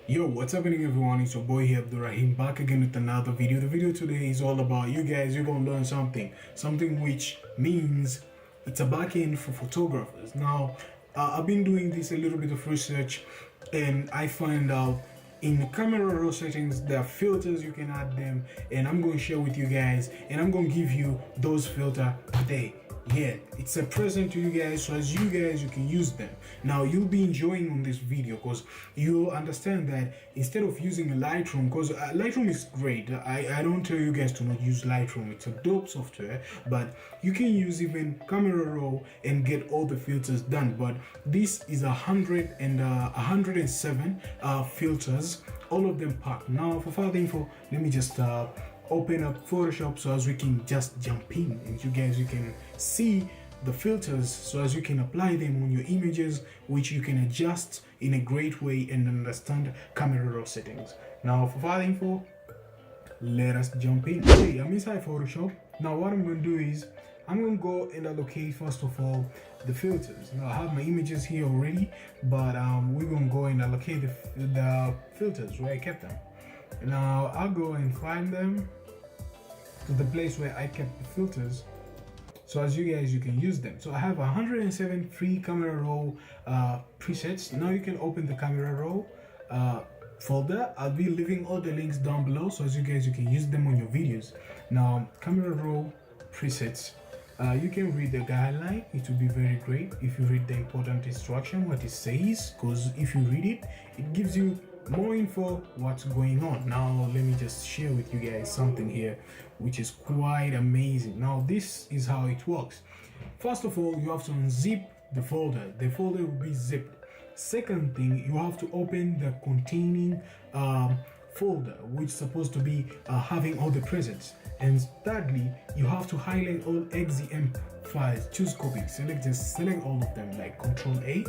Yo, what's happening everyone? It's your boy here, Abdurrahim, back again with another video. The video today is all about you guys. You're gonna learn something which means it's a backend for photographers. Now, I've been doing this a little bit of research, and I find out in camera raw settings there are filters you can add them, and I'm going to share with you guys, and I'm going to give you those filters today. Yeah, it's a present to you guys, so as you guys you can use them. Now you'll be enjoying on this video because you'll understand that instead of using Lightroom, because Lightroom is great, I don't tell you guys to not use Lightroom. It's a dope software, but you can use even Camera Raw and get all the filters done. But this is 107 filters, all of them packed. Now for further info, let me just open up Photoshop so as we can just jump in, and you guys you can see the filters so as you can apply them on your images, which you can adjust in a great way and understand camera raw settings. Now for further info, let us jump in. Okay, I'm inside Photoshop. Now what I'm going to do is I'm going to go and allocate first of all the filters. Now I have my images here already, but we're going to go and allocate the filters where I kept them. Now I'll go and find them to the place where I kept the filters, so as you guys you can use them. So I have 107 free camera raw presets. Now you can open the camera raw folder. I'll be leaving all the links down below so as you guys you can use them on your videos. Now camera raw presets, you can read the guideline. It will be very great if you read the important instruction, what it says, because if you read it, it gives you more info what's going on. Now let me just share with you guys something here which is quite amazing. Now this is how it works. First of all, you have to unzip the folder. The folder will be zipped. Second thing, you have to open the containing folder, which is supposed to be having all the presets. And thirdly, you have to highlight all XZM files, choose copy, select all of them, like Control A,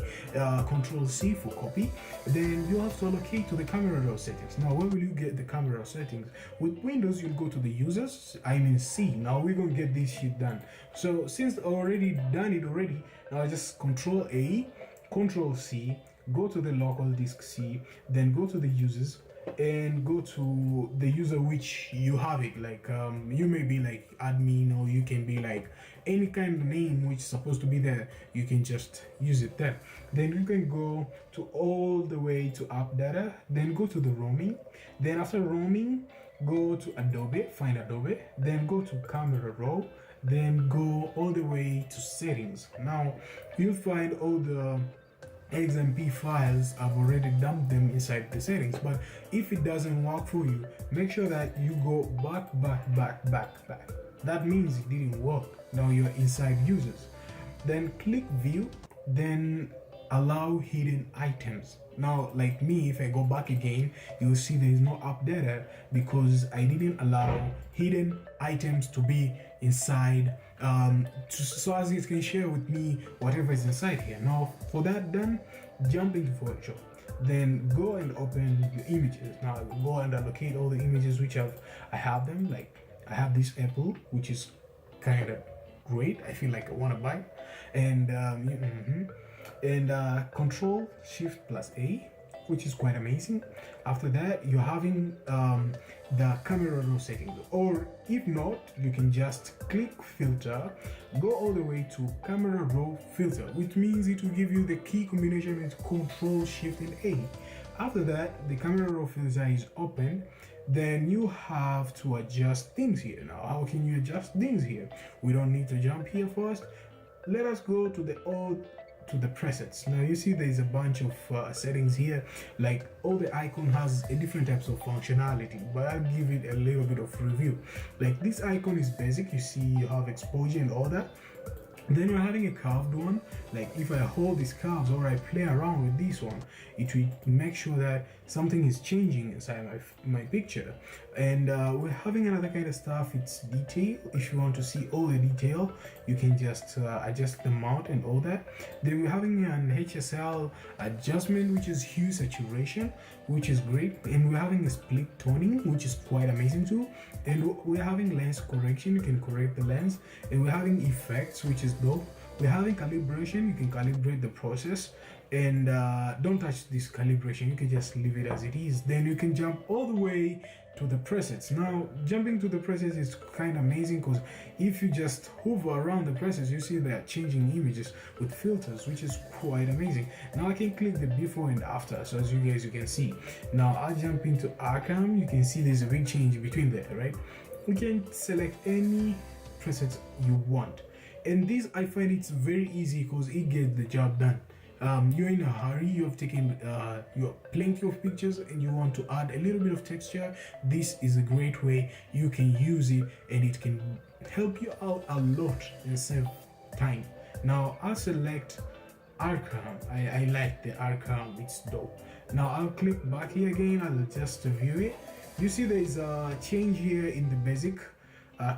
Control C for copy. Then you have to allocate to the camera raw settings. Now where will you get the camera raw settings? With Windows, you'll go to the users, C. Now we're gonna get this shit done. So since I already done it already, now just Control A, Control C, go to the local disk C, then go to the users and go to the user which you have it, like you may be like admin, or you can be like any kind of name which is supposed to be there. You can just use it there. Then you can go to all the way to app data, then go to the roaming. Then after roaming, go to Adobe, find Adobe, then go to camera raw, then go all the way to settings. Now you'll find all the XMP files. I've already dumped them inside the settings, but if it doesn't work for you, make sure that you go back. That means it didn't work. Now you're inside users, then click view, then allow hidden items. Now like me, if I go back again, you'll see there is no app data because I didn't allow hidden items to be inside, so as it can share with me whatever is inside here. Now for that done, jump into Photoshop, then go and open your images. Now go and allocate all the images which I have them. Like I have this apple which is kind of great, I feel like I want to buy, and Control Shift plus A, which is quite amazing. After that, you're having the camera raw settings, or if not, you can just click filter, go all the way to camera raw filter, which means it will give you the key combination is Control Shift and A. After that, the camera raw filter is open. Then you have to adjust things here. Now how can you adjust things here? We don't need to jump here first. Let us go to the presets. Now you see there's a bunch of settings here, like all the icon has a different types of functionality, but I'll give it a little bit of review. Like this icon is basic, you see you have exposure and all that. Then you're having a curved one, like if I hold these curves or I play around with this one, it will make sure that something is changing inside my picture. And we're having another kind of stuff, it's detail. If you want to see all the detail, you can just adjust the mount and all that. Then we're having an HSL adjustment, which is hue saturation, which is great. And we're having a split toning, which is quite amazing too. And we're having lens correction, you can correct the lens. And we're having effects, which is dope. We're having calibration, you can calibrate the process. and don't touch this calibration. You can just leave it as it is. Then you can jump all the way to the presets. Now jumping to the presets is kind of amazing because if you just hover around the presets, you see they're changing images with filters, which is quite amazing. Now I can click the before and after, so as you can see. Now I'll jump into Arkham. You can see there's a big change between there, right? You can select any presets you want, and this I find it's very easy because it gets the job done. You're in a hurry, you have taken your plenty of pictures and you want to add a little bit of texture. This is a great way you can use it, and it can help you out a lot and save time. Now I'll select Arkham. I like the Arkham, it's dope. Now I'll click back here again. I'll just view it. You see there is a change here in the basic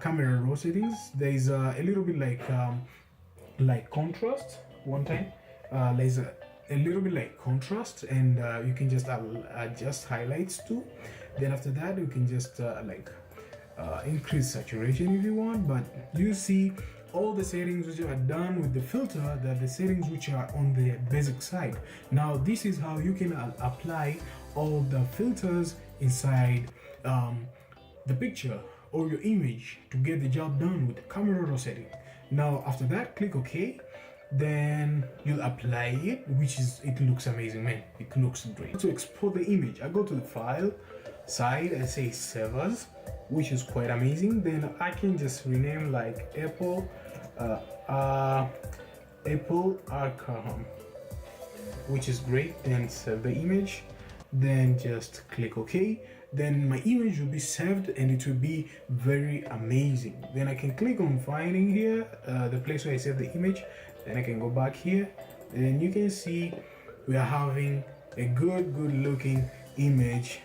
camera raw settings. There is a little bit like contrast one time. There's a little bit like contrast, and you can just adjust highlights too. Then after that you can just increase saturation if you want. But you see all the settings which are done with the filter, that the settings which are on the basic side. Now this is how you can apply all the filters inside the picture or your image to get the job done with the camera raw setting. Now after that, click OK. Then you'll apply it, it looks amazing, man. It looks great. To export the image, I go to the file side and say save as, which is quite amazing. Then I can just rename like Apple Arkham, which is great. Then save the image, then just click OK. Then my image will be saved and it will be very amazing. Then I can click on finding here the place where I saved the image. Then I can go back here, and you can see we are having a good looking image,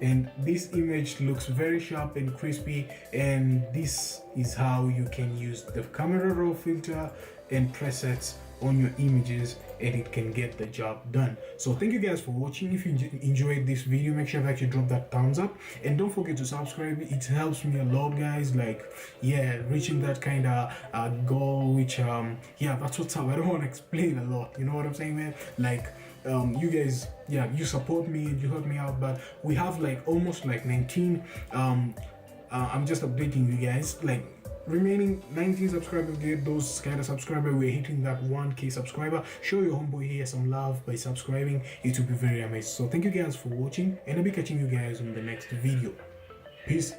and this image looks very sharp and crispy. And this is how you can use the camera raw filter and presets on your images, and it can get the job done. So thank you guys for watching. If you enjoyed this video, make sure you actually drop that thumbs up, and don't forget to subscribe. It helps me a lot, guys. Like, yeah, reaching that kind of goal, which yeah, that's what's up. I don't want to explain a lot, you know what I'm saying, man? Like, you guys, yeah, you support me and you help me out, but we have like almost like 19 I'm just updating you guys, like remaining 19 subscribers. Get those kind of subscribers. We're hitting that 1K subscriber. Show your homeboy here some love by subscribing. It will be very amazing. So thank you guys for watching, and I'll be catching you guys on the next video. Peace.